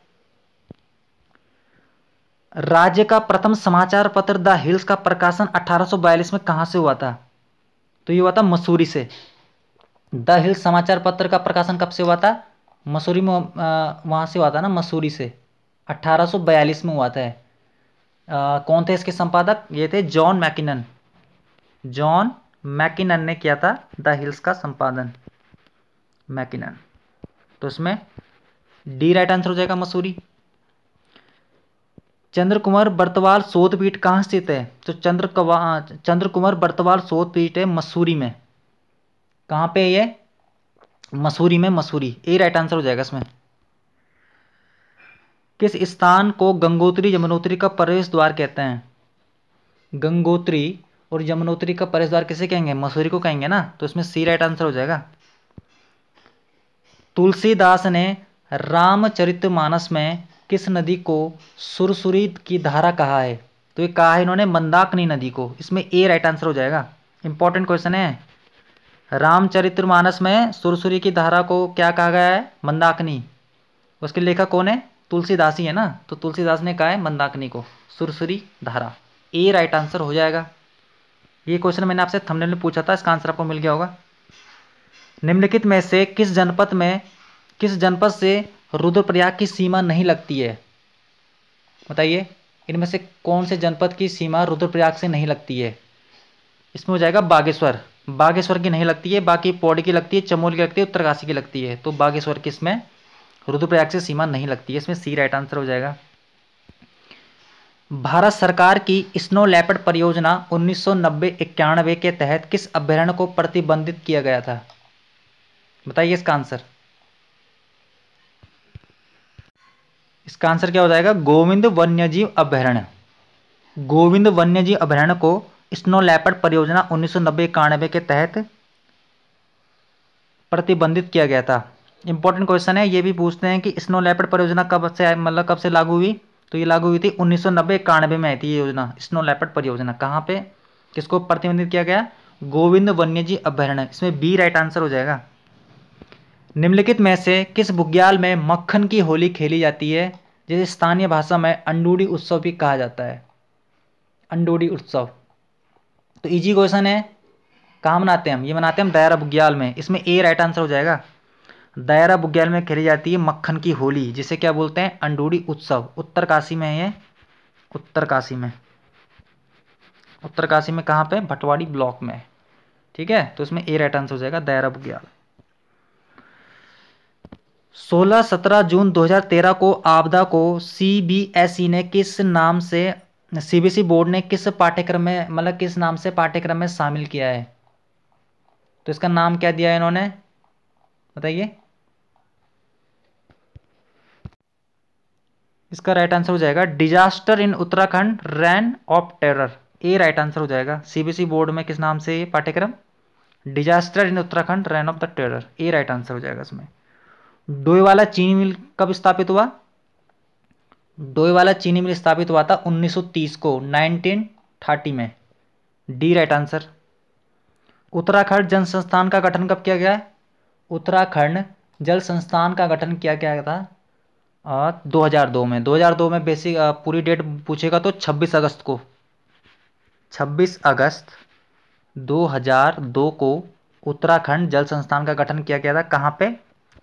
राज्य का प्रथम समाचार पत्र द हिल्स का प्रकाशन 1842 में कहां से हुआ था? तो ये हुआ था मसूरी से। द हिल्स समाचार पत्र का प्रकाशन कब से हुआ था? मसूरी में, वहां से हुआ था ना, मसूरी से। 1842 में हुआ था। कौन थे इसके संपादक? ये थे जॉन मैकिनन। जॉन मैकिनन ने किया था द हिल्स का संपादन, मैकिनन। तो इसमें डी राइट आंसर हो जाएगा, मसूरी। चंद्रकुमार बर्तवाल शोधपीठ कहाँ स्थित है? तो चंद्रकुमार बर्तवाल शोधपीठ है मसूरी में। कहाँ पे है ये? मसूरी में, मसूरी। ए राइट आंसर हो जाएगा इसमें। किस स्थान को गंगोत्री यमुनोत्री का प्रवेश द्वार कहते हैं? गंगोत्री और यमुनोत्री का प्रवेश द्वार किसे कहेंगे? मसूरी को कहेंगे ना। तो इसमें सी राइट आंसर हो जाएगा। तुलसीदास ने रामचरितमानस में किस नदी को सुरसुरी की धारा कहा है? तो ये कहा है इन्होंने मंदाकिनी नदी को। इसमें ए राइट आंसर हो जाएगा। इंपॉर्टेंट क्वेश्चन है। रामचरितमानस में सुरसुरी की धारा को क्या कहा गया है? मंदाकिनी। उसके लेखक कौन है? तुलसीदास ही है ना, तो तुलसीदास ने कहा है मंदाकिनी को सुरसुरी धारा। ए राइट आंसर हो जाएगा। ये क्वेश्चन मैंने आपसे थंबनेल में पूछा था, इसका आंसर आपको मिल गया होगा। निम्नलिखित में से किस जनपद से रुद्रप्रयाग की सीमा नहीं लगती है? बताइए, इनमें से कौन से जनपद की सीमा रुद्रप्रयाग से नहीं लगती है? इसमें हो जाएगा बागेश्वर। बागेश्वर की नहीं लगती है, बाकी पौड़ी की लगती है, चमोली की लगती है, उत्तरकाशी की लगती है। तो बागेश्वर की इसमें रुद्रप्रयाग से सीमा नहीं लगती है। इसमें सी राइट आंसर हो जाएगा। भारत सरकार की स्नो लेपर्ड परियोजना 1990-91 के तहत किस अभयारण्य को प्रतिबंधित किया गया था? बताइए इसका आंसर। इसका आंसर क्या हो जाएगा? गोविंद वन्यजीव अभयारण्य। गोविंद वन्यजीव अभयारण्य को स्नो लेपर्ड परियोजना 1990-91 के तहत प्रतिबंधित किया गया था। इंपॉर्टेंट क्वेश्चन है, ये भी पूछते हैं कि स्नो लेपर्ड परियोजना कब से लागू हुई? तो ये लागू हुई थी 1990-91 में आई थी ये योजना। स्नो लेपर्ड परियोजना कहाँ पे, किसको प्रतिबंधित किया गया? गोविंद वन्यजीव अभयारण्य। इसमें बी राइट आंसर हो जाएगा। निम्नलिखित में से किस बुग्याल में मक्खन की होली खेली जाती है, जिसे स्थानीय भाषा में अंडूडी उत्सव भी कहा जाता है? अंडूडी उत्सव। तो इजी क्वेश्चन है, कहाँ मनाते हैं हम? ये मनाते हैं हम दायरा बुग्याल में। इसमें ए राइट आंसर हो जाएगा। दायरा बुग्याल में खेली जाती है मक्खन की होली, जिसे क्या बोलते हैं? अंडूडी उत्सव। उत्तरकाशी में है ये, उत्तरकाशी में। उत्तरकाशी में कहाँ पे? भटवाड़ी ब्लॉक में। ठीक है, तो इसमें ए राइट आंसर हो जाएगा दायरा बुग्याल। 16-17 जून 2013 को आपदा को सीबीएसई ने किस नाम से, सीबीएसई बोर्ड ने किस पाठ्यक्रम में, मतलब किस नाम से पाठ्यक्रम में शामिल किया है? तो इसका नाम क्या दिया है इन्होंने? बताइए। इसका राइट आंसर हो जाएगा disaster in Uttarakhand rain of terror. A right answer हो जाएगा। सीबीएसई बोर्ड में किस नाम से पाठ्यक्रम? Disaster in Uttarakhand rain of the terror. A right answer हो जाएगा इसमें। डोईवाला चीनी मिल कब स्थापित हुआ? डोईवाला चीनी मिल स्थापित हुआ था 1930 को, 1930 में। D right answer. उत्तराखंड जल संस्थान का गठन कब किया गया? उत्तराखंड जल संस्थान का गठन किया गया था 2002 में। 2002 में बेसिक पूरी डेट पूछेगा तो 26 अगस्त को, 26 अगस्त 2002 को उत्तराखंड जल संस्थान का गठन किया गया था। कहाँ पे,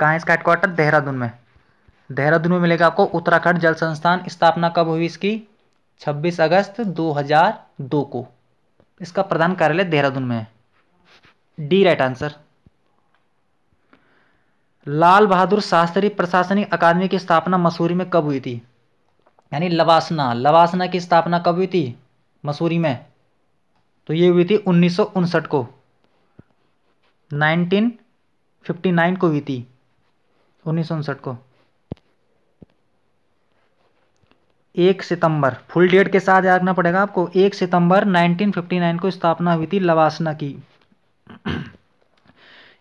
कहाँ है इसका हेडक्वार्टर? देहरादून में। देहरादून में मिलेगा आपको उत्तराखंड जल संस्थान। स्थापना कब हुई इसकी? 26 अगस्त 2002 को। इसका प्रधान कार्यालय देहरादून में है। D right answer. Lal Bahadur Shastri प्रशासनिक अकादमी की स्थापना मसूरी में कब हुई थी? यानी लवासना की स्थापना कब हुई थी? मसूरी में। तो ये हुई थी 1959 को, 1959 को हुई थी, 1959 को। 1 सितंबर, फुल डेट के साथ याद रखना पड़ेगा आपको। 1 सितंबर 1959 को स्थापना हुई थी लवासना की।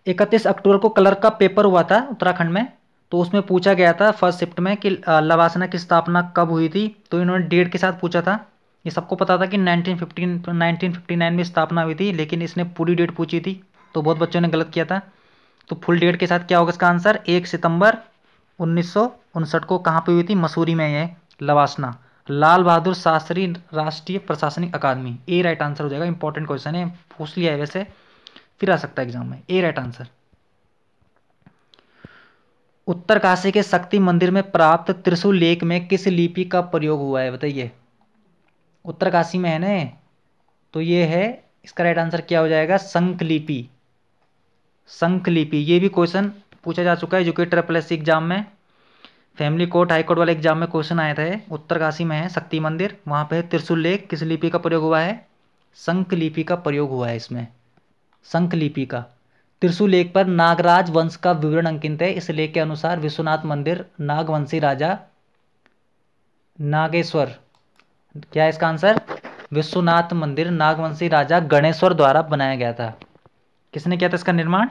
31 अक्टूबर को कलर का पेपर हुआ था उत्तराखंड में, तो उसमें पूछा गया था फर्स्ट शिफ्ट में कि लवासना की स्थापना कब हुई थी। तो इन्होंने डेट के साथ पूछा था। ये सबको पता था कि 1959 में स्थापना हुई थी, लेकिन इसने पूरी डेट पूछी थी, तो बहुत बच्चों ने गलत किया था। तो फुल डेट के साथ क्या होगा इसका आंसर? 1 सितंबर 1959 को कहाँ पे हुई थी? मसूरी में। ये लवासना, लाल बहादुर शास्त्री राष्ट्रीय प्रशासनिक अकादमी। ए राइट आंसर हो जाएगा। इंपॉर्टेंट क्वेश्चन है, पूछ लिया है वैसे, फिर आ सकता है एग्जाम में। ए राइट आंसर। उत्तरकाशी के शक्ति मंदिर में प्राप्त त्रिशूल लेख में किस लिपि का प्रयोग हुआ है? बताइए। उत्तरकाशी में है ना, तो ये है, इसका राइट आंसर क्या हो जाएगा? शंख लिपि। शंख लिपि। ये भी क्वेश्चन पूछा जा चुका है एजुकेटर प्लस एग्जाम में, फैमिली कोर्ट हाई कोर्ट वाले एग्जाम में क्वेश्चन आए थे। उत्तरकाशी में है शक्ति मंदिर, वहां पे त्रिशूल लेख, किस लिपि का प्रयोग हुआ है? शंख लिपि का प्रयोग हुआ है इसमें, शंख लिपि का। त्रिशूल लेख पर नागराज वंश का विवरण अंकित है। इस लेख के अनुसार विश्वनाथ मंदिर नागवंशी राजा नागेश्वर, क्या है इसका आंसर? विश्वनाथ मंदिर नागवंशी राजा गणेश्वर द्वारा बनाया गया था। किसने किया था इसका निर्माण?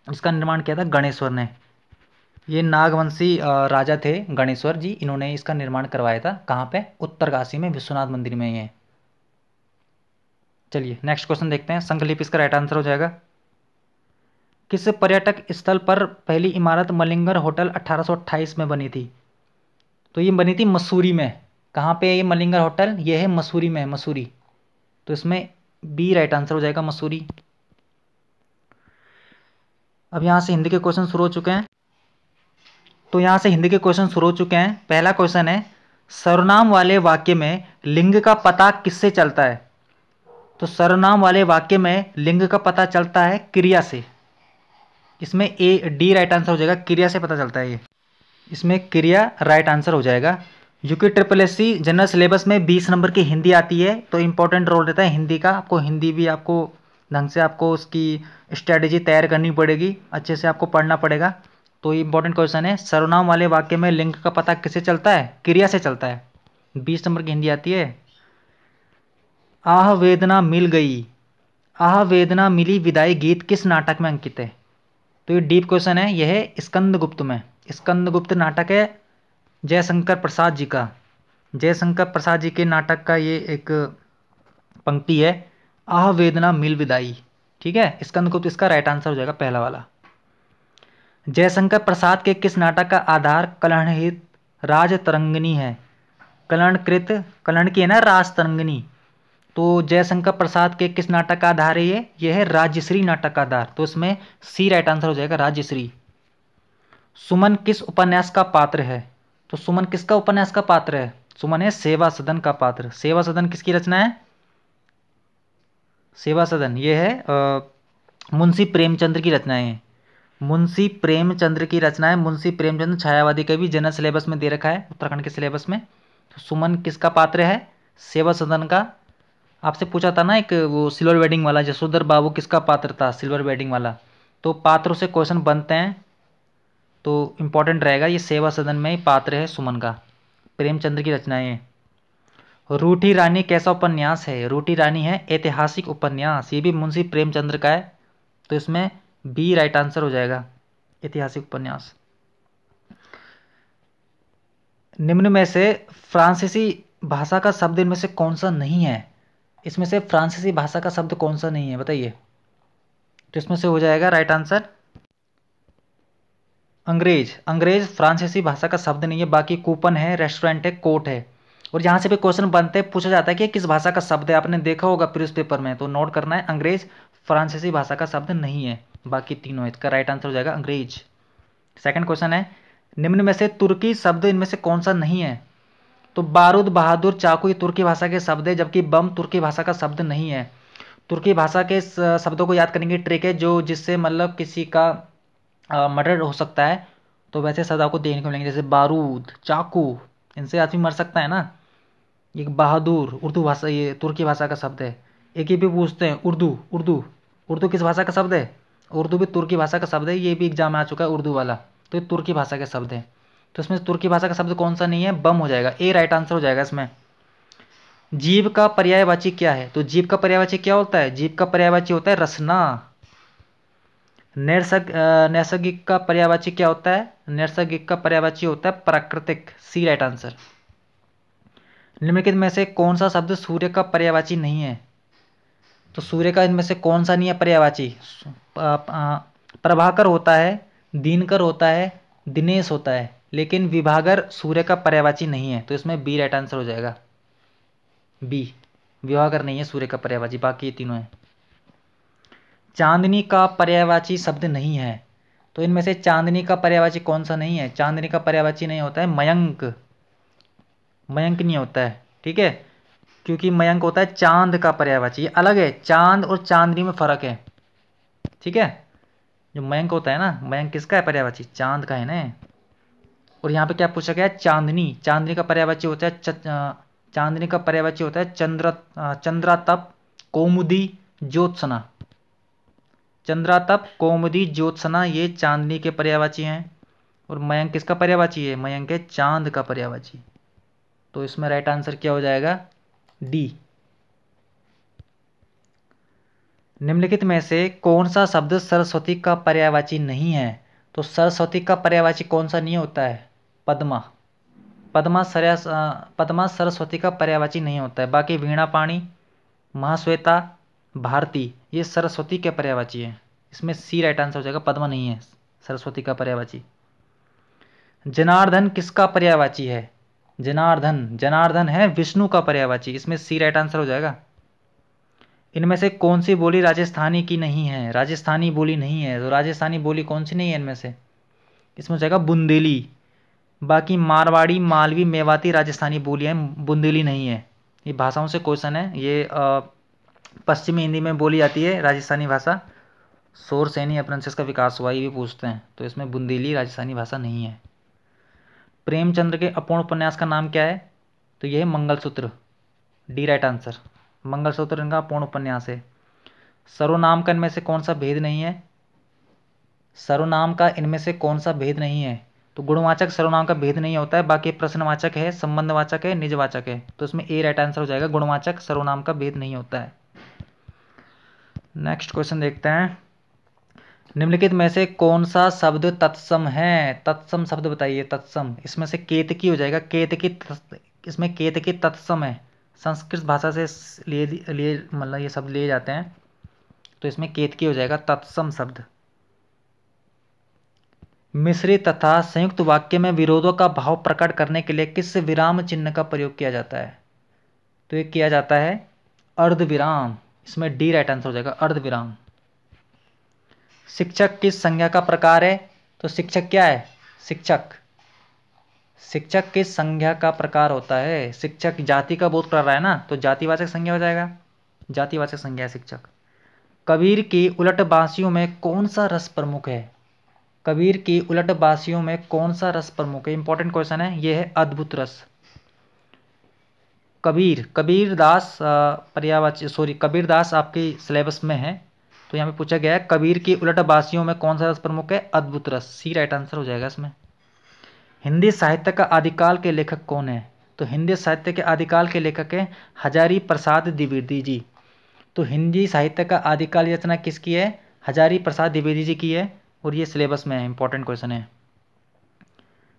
इसका निर्माण किया था गणेश्वर ने। ये नागवंशी राजा थे गणेश्वर जी, इन्होंने इसका निर्माण करवाया था। कहाँ पे? उत्तरकाशी में विश्वनाथ मंदिर में ये। चलिए नेक्स्ट क्वेश्चन देखते हैं। संकलिप इसका राइट आंसर हो जाएगा। किस पर्यटक स्थल पर पहली इमारत मलिंगर होटल 1828 में बनी थी? तो ये बनी थी मसूरी में। कहाँ पे है ये मलिंगर होटल? ये है मसूरी में, मसूरी। तो इसमें बी राइट आंसर हो जाएगा, मसूरी। अब यहाँ से हिंदी के क्वेश्चन शुरू हो चुके हैं। तो यहाँ से हिंदी के क्वेश्चन शुरू हो चुके हैं। पहला क्वेश्चन है, सर्वनाम वाले वाक्य में लिंग का पता किससे चलता है? तो सर्वनाम वाले वाक्य में लिंग का पता चलता है क्रिया से। इसमें ए डी राइट आंसर हो जाएगा, क्रिया से पता चलता है ये। इसमें क्रिया राइट आंसर हो जाएगा। यूके SSC जनरल सिलेबस में 20 नंबर की हिंदी आती है, तो इंपॉर्टेंट रोल रहता है हिंदी का। आपको हिंदी भी आपको ढंग से आपको उसकी स्ट्रैटेजी तैयार करनी पड़ेगी, अच्छे से आपको पढ़ना पड़ेगा। तो ये इंपॉर्टेंट क्वेश्चन है, सर्वनाम वाले वाक्य में लिंग का पता किससे चलता है? क्रिया से चलता है। 20 नंबर की हिंदी आती है। आह वेदना मिल गई, आह वेदना मिली विदाई गीत किस नाटक में अंकित है? तो ये डीप क्वेश्चन है, यह है स्कंदगुप्त में। स्कंदगुप्त नाटक है जयशंकर प्रसाद जी का। जयशंकर प्रसाद जी के नाटक का ये एक पंक्ति है, आह वेदना मिल विदाई। ठीक है, स्कंदगुप्त इसका राइट आंसर हो जाएगा, पहला वाला। जयशंकर प्रसाद के किस नाटक का आधार कलहणहित राज तरंगिणी है? कलहणकृत, कलहण की है ना राज तरंगिणी। तो जयशंकर प्रसाद के किस नाटक का आधार है ये है राज्यश्री नाटक का आधार। तो इसमें सी राइट आंसर हो जाएगा, राज्यश्री। सुमन किस उपन्यास का पात्र है? तो सुमन किसका उपन्यास का पात्र है? सुमन है सेवा सदन का पात्र। सेवा सदन किसकी रचना है? सेवा सदन ये है मुंशी प्रेमचंद्र की रचनाएं हैं। मुंशी प्रेमचंद्र की रचनाएं। मुंशी प्रेमचंद्र छायावादी कवि, जनरल सिलेबस में दे रखा है, उत्तराखंड के सिलेबस में। तो सुमन किसका पात्र है? सेवा सदन का। आपसे पूछा था ना एक वो सिल्वर वेडिंग वाला, जसोधर बाबू किसका पात्र था? सिल्वर वेडिंग वाला। तो पात्रों से क्वेश्चन बनते हैं, तो इंपॉर्टेंट रहेगा। ये सेवा सदन में ही पात्र है सुमन का। प्रेमचंद्र की रचनाएं हैं। रूठी रानी कैसा उपन्यास है? रूठी रानी है ऐतिहासिक उपन्यास, ये भी मुंशी प्रेमचंद्र का है। तो इसमें बी राइट आंसर हो जाएगा, ऐतिहासिक उपन्यास। निम्न में से फ्रांसीसी भाषा का शब्द इनमें से कौन सा नहीं है? इसमें से फ्रांसीसी भाषा का शब्द कौन सा नहीं है बताइए? तो इसमें से हो जाएगा राइट आंसर अंग्रेज। अंग्रेज फ्रांसीसी भाषा का शब्द नहीं है। बाकी कूपन है, रेस्टोरेंट है, कोर्ट है। और यहाँ से भी क्वेश्चन बनते हैं, पूछा जाता है कि किस भाषा का शब्द है, आपने देखा होगा प्रीवियस पेपर में, तो नोट करना है। अंग्रेज फ्रांसीसी भाषा का शब्द नहीं है, बाकी तीनों है। इसका राइट आंसर हो जाएगा अंग्रेज। सेकंड क्वेश्चन है, निम्न में से तुर्की शब्द इनमें से कौन सा नहीं है? तो बारूद, बहादुर, चाकू ये तुर्की भाषा के शब्द है, जबकि बम तुर्की भाषा का शब्द नहीं है। तुर्की भाषा के शब्दों को याद करने की ट्रिक है, जो जिससे मतलब किसी का मर्डर हो सकता है, तो वैसे शब्द आपको देखने को मिलेंगे, जैसे बारूद, चाकू, इनसे आदमी मर सकता है ना। एक बहादुर उर्दू भाषा, ये तुर्की भाषा का शब्द है। एक ये भी पूछते हैं उर्दू, उर्दू उर्दू किस भाषा का शब्द है? उर्दू भी तुर्की भाषा का शब्द है, ये भी एग्जाम में आ चुका है उर्दू वाला। तो ये तुर्की भाषा के शब्द है। तो इसमें तुर्की भाषा का शब्द कौन सा नहीं है? बम हो जाएगा, ए राइट आंसर हो जाएगा इसमें। जीव का पर्यायवाची क्या है? तो जीव का पर्यायवाची क्या होता है? जीव का पर्यायवाची होता है रसना। नैसर्गिक का पर्यायवाची क्या होता है? नैसर्गिक का पर्यायवाची होता है प्राकृतिक, सी राइट आंसर। निम्नलिखित में से कौन सा शब्द सूर्य का पर्यायवाची नहीं है? तो सूर्य का इनमें से कौन सा नहीं है पर्यायवाची? प्रभाकर होता है, दिनकर होता है, दिनेश होता है, लेकिन विभागर सूर्य का पर्यायवाची नहीं है। तो इसमें बी राइट आंसर हो जाएगा, बी। विभागर नहीं है सूर्य का पर्यायवाची, बाकी ये तीनों है। चांदनी का पर्यायवाची शब्द नहीं है। तो इनमें से चांदनी का पर्यायवाची कौन सा नहीं है? चांदनी का पर्यायवाची नहीं होता है मयंक। मयंक नहीं होता है, ठीक है, क्योंकि मयंक होता है चांद का पर्यायवाची, ये अलग है। चांद और चांदनी में फर्क है, ठीक है। जो मयंक होता है ना, मयंक किसका है पर्यायवाची? चांद का है ना। और यहाँ पे क्या पूछा गया है? चांदनी। चांदनी का पर्यायवाची होता है चांदनी का पर्यायवाची होता है चंद्रातप, कौमुदी, ज्योत्सना। चंद्रातप, कौमुदी, ज्योत्सना ये चांदनी के पर्यायवाची हैं। और मयंक किसका पर्यायवाची है? मयंक है चांद का पर्यायवाची। तो इसमें राइट आंसर क्या हो जाएगा? डी। निम्नलिखित में से कौन सा शब्द सरस्वती का पर्यायवाची नहीं है? तो सरस्वती का पर्यायवाची कौन सा नहीं होता है? पद्मा। पद्मा सरस्वती का पर्यायवाची नहीं होता है। बाकी वीणा पाणी, महाश्वेता, भारती, ये सरस्वती के पर्यायवाची है। इसमें सी राइट आंसर हो जाएगा, पद्मा नहीं है सरस्वती का पर्यायवाची। जनार्दन किसका पर्यायवाची है? जनार्दन है विष्णु का पर्यायवाची। इसमें सी राइट आंसर हो जाएगा। इनमें से कौन सी बोली राजस्थानी की नहीं है? राजस्थानी बोली नहीं है, तो राजस्थानी बोली कौन सी नहीं है इनमें से? इसमें हो जाएगा बुंदेली। बाकी मारवाड़ी, मालवी, मेवाती राजस्थानी बोलियाँ हैं, बुंदेली नहीं है। ये भाषाओं से क्वेश्चन है। ये पश्चिमी हिंदी में बोली जाती है राजस्थानी भाषा। शोरसेनी अपभ्रंश का विकास हुआ, ये भी पूछते हैं, तो इसमें बुंदेली राजस्थानी भाषा नहीं है। प्रेमचंद्र के अपूर्ण उपन्यास का नाम क्या है? तो यह है mangalsutra, D right answer. Mangalsutra इनका पूर्ण उपन्यास है। सर्वनाम का इनमें से कौन सा भेद नहीं है? सर्वनाम का इनमें से कौन सा भेद नहीं है? तो गुणवाचक सर्वनाम का भेद नहीं होता है। बाकी प्रश्नवाचक है, संबंधवाचक है, निजवाचक है, तो इसमें ए राइट आंसर हो जाएगा। गुणवाचक सर्वनाम का भेद नहीं होता है। नेक्स्ट क्वेश्चन देखते हैं। निम्नलिखित में से कौन सा शब्द तत्सम है? तत्सम शब्द बताइए। तत्सम, इसमें से केतकी हो जाएगा। केतकी, इसमें केतकी तत्सम है। संस्कृत भाषा से लिए मतलब ये शब्द लिए जाते हैं, तो इसमें केतकी हो जाएगा तत्सम शब्द। मिश्रित तथा संयुक्त वाक्य में विरोधों का भाव प्रकट करने के लिए किस विराम चिन्ह का प्रयोग किया जाता है? तो ये किया जाता है अर्धविराम। इसमें डी राइट आंसर हो जाएगा, अर्धविराम। शिक्षक किस संज्ञा का प्रकार है? तो शिक्षक क्या है? शिक्षक किस संज्ञा का प्रकार होता है? शिक्षक जाति का बोध कर रहा है ना, तो जातिवाचक संज्ञा हो जाएगा। जातिवाचक संज्ञा है शिक्षक। कबीर की उलट बांसियों में कौन सा रस प्रमुख है? कबीर की उलट बांसियों में कौन सा रस प्रमुख है? इंपॉर्टेंट क्वेश्चन है, यह है अद्भुत रस। कबीरदास कबीरदास आपके सिलेबस में है, तो यहाँ पे पूछा गया है कबीर की उलट बांसियों में कौन सा रस प्रमुख है? अद्भुत रस, सी राइट आंसर हो जाएगा इसमें। हिंदी साहित्य का आदिकाल के लेखक कौन है? तो हिंदी साहित्य के आदिकाल के लेखक है हजारी प्रसाद द्विवेदी जी। तो हिंदी साहित्य का आदिकाल रचना किसकी है? हजारी प्रसाद द्विवेदी जी की है, और ये सिलेबस में है, इंपॉर्टेंट क्वेश्चन है।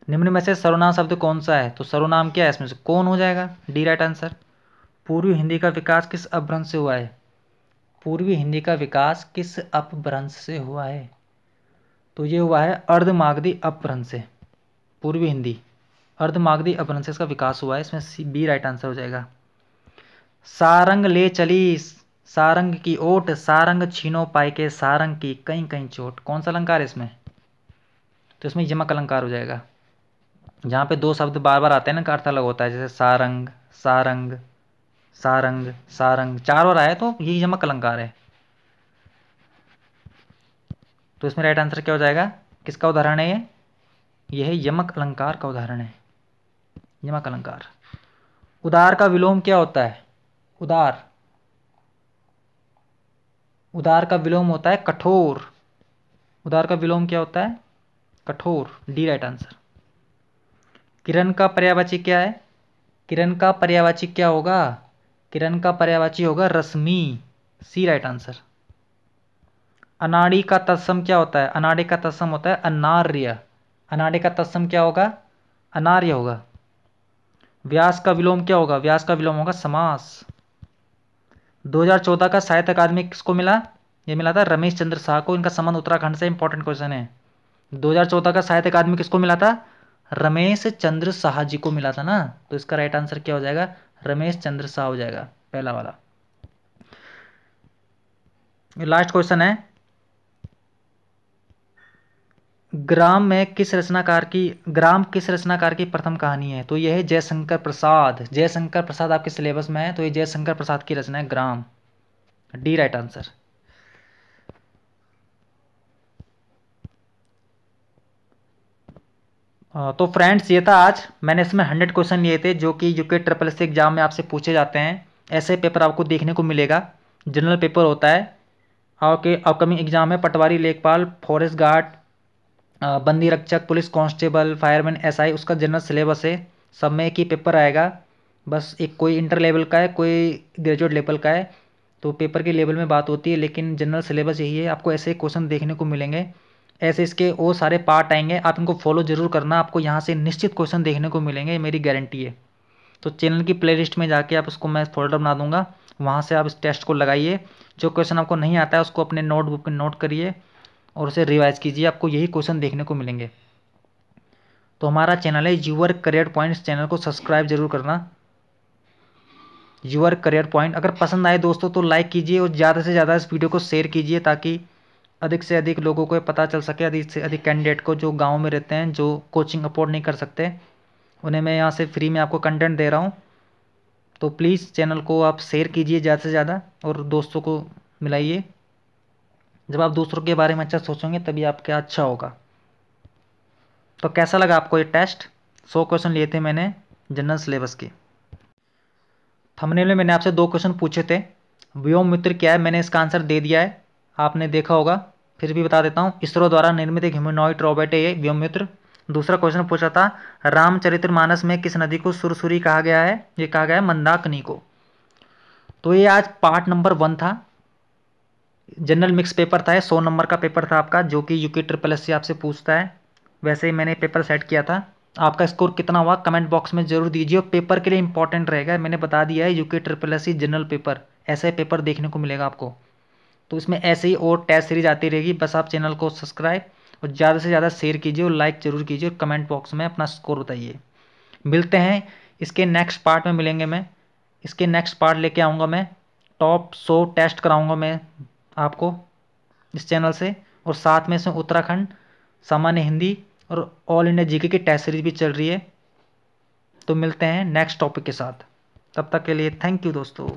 निम्न में से सर्वनाम शब्द कौन सा है? तो सर्वनाम क्या है इसमें से? कौन हो जाएगा, डी राइट आंसर। पूर्वी हिंदी का विकास किस अपभ्रंश से हुआ है? पूर्वी हिंदी का विकास किस अपभ्रंश से हुआ है? तो ये हुआ है अर्धमागधी अपभ्रंश से। पूर्वी हिंदी अर्धमागधी अपभ्रंश से इसका विकास हुआ है, इसमें बी राइट आंसर हो जाएगा। सारंग ले चली सारंग की ओट, सारंग छीनो पाए के सारंग की कहीं कहीं चोट, कौन सा अलंकार है इसमें? तो इसमें यमक अलंकार हो जाएगा। जहाँ पे दो शब्द बार बार आते हैं ना, का अर्थ अलग होता है, जैसे सारंग, सारंग, सारंग, सारंग, चार बार आया तो ये यमक अलंकार है। तो इसमें राइट आंसर क्या हो जाएगा? किसका उदाहरण है ये? यह है यमक अलंकार का उदाहरण है, यमक अलंकार। उदार का विलोम क्या होता है? उदार का विलोम होता है कठोर। उदार का विलोम क्या होता है? कठोर, डी राइट आंसर। किरण का पर्यायवाची क्या है? किरण का पर्यायवाची क्या होगा? किरण का पर्यायवाची होगा रश्मि, सी राइट आंसर। अनाड़ी का तत्सम क्या होता है? अनाड़ी का तत्सम होता है अनार्य। अनाड़ी का तत्सम क्या होगा? अनार्य होगा। व्यास का विलोम क्या होगा? व्यास का विलोम होगा समास। 2014 का साहित्य अकादमी किसको मिला? ये मिला था रमेश चंद्र शाह को। इनका संबंध उत्तराखंड से, इंपॉर्टेंट क्वेश्चन है। 2014 का साहित्य अकादमी किसको मिला था? रमेश चंद्र शाह जी को मिला था ना, तो इसका राइट आंसर क्या हो जाएगा? रमेश चंद्र शाह हो जाएगा, पहला वाला। लास्ट क्वेश्चन है, ग्राम किस रचनाकार की प्रथम कहानी है? तो यह है जयशंकर प्रसाद। जयशंकर प्रसाद आपके सिलेबस में है, तो ये जयशंकर प्रसाद की रचना है ग्राम, डी राइट आंसर। तो फ्रेंड्स, ये था आज। मैंने इसमें 100 क्वेश्चन लिए थे जो कि यूके SSS एग्जाम में आपसे पूछे जाते हैं। ऐसे पेपर आपको देखने को मिलेगा। जनरल पेपर होता है। आपके अपकमिंग एग्जाम है पटवारी, लेखपाल, फॉरेस्ट गार्ड, बंदी रक्षक, पुलिस कांस्टेबल, फायरमैन, SI, उसका जनरल सिलेबस है। सब में एक ही पेपर आएगा। बस एक कोई इंटर लेवल का है, कोई ग्रेजुएट लेवल का है, तो पेपर के लेवल में बात होती है, लेकिन जनरल सिलेबस यही है। आपको ऐसे क्वेश्चन देखने को मिलेंगे। ऐसे इसके वो सारे पार्ट आएंगे, आप इनको फॉलो जरूर करना, आपको यहाँ से निश्चित क्वेश्चन देखने को मिलेंगे, ये मेरी गारंटी है। तो चैनल की प्लेलिस्ट में जाके आप उसको मैं फोल्डर बना दूंगा, वहाँ से आप इस टेस्ट को लगाइए। जो क्वेश्चन आपको नहीं आता है उसको अपने नोटबुक में नोट करिए और उसे रिवाइज कीजिए, आपको यही क्वेश्चन देखने को मिलेंगे। तो हमारा चैनल है यूर करियर पॉइंट, इस चैनल को सब्सक्राइब जरूर करना, यूर करियर पॉइंट। अगर पसंद आए दोस्तों तो लाइक कीजिए और ज़्यादा से ज़्यादा इस वीडियो को शेयर कीजिए, ताकि अधिक से अधिक लोगों को पता चल सके, अधिक से अधिक कैंडिडेट को जो गाँव में रहते हैं, जो कोचिंग अफोर्ड नहीं कर सकते, उन्हें मैं यहाँ से फ्री में आपको कंटेंट दे रहा हूँ। तो प्लीज़ चैनल को आप शेयर कीजिए ज़्यादा से ज़्यादा और दोस्तों को मिलाइए। जब आप दूसरों के बारे में अच्छा सोचेंगे तभी आपका अच्छा होगा। तो कैसा लगा आपको ये टेस्ट? 100 क्वेश्चन लिए थे मैंने जनरल सिलेबस के। थंबनेल में मैंने आपसे 2 क्वेश्चन पूछे थे, व्योम मित्र क्या है, मैंने इसका आंसर दे दिया है, आपने देखा होगा, फिर भी बता देता हूँ। इसरो द्वारा निर्मित एक ह्यूमनॉइड रोबोट है ये व्योम मित्र। दूसरा क्वेश्चन पूछा था, रामचरितमानस में किस नदी को सुरसुरी कहा गया है? ये कहा गया है मंदाकिनी को। तो ये आज पार्ट नंबर 1 था, जनरल मिक्स पेपर था, 100 नंबर का पेपर था आपका, जो कि यूके ट्रिपल एस से आपसे पूछता है। वैसे ही मैंने पेपर सेट किया था। आपका स्कोर कितना हुआ कमेंट बॉक्स में जरूर दीजिए, और पेपर के लिए इंपॉर्टेंट रहेगा, मैंने बता दिया है, UK triple S general paper, ऐसे पेपर देखने को मिलेगा आपको। तो इसमें ऐसे ही और टेस्ट सीरीज आती रहेगी, बस आप चैनल को सब्सक्राइब और ज़्यादा से ज़्यादा शेयर कीजिए और लाइक जरूर कीजिए और कमेंट बॉक्स में अपना स्कोर बताइए। मिलते हैं इसके नेक्स्ट पार्ट में, मिलेंगे मैं इसके नेक्स्ट पार्ट लेके आऊँगा, मैं टॉप 100 टेस्ट कराऊँगा मैं आपको इस चैनल से, और साथ में इसमें उत्तराखंड, सामान्य हिंदी और ऑल इंडिया जीके की टेस्ट सीरीज भी चल रही है। तो मिलते हैं नेक्स्ट टॉपिक के साथ, तब तक के लिए थैंक यू दोस्तों।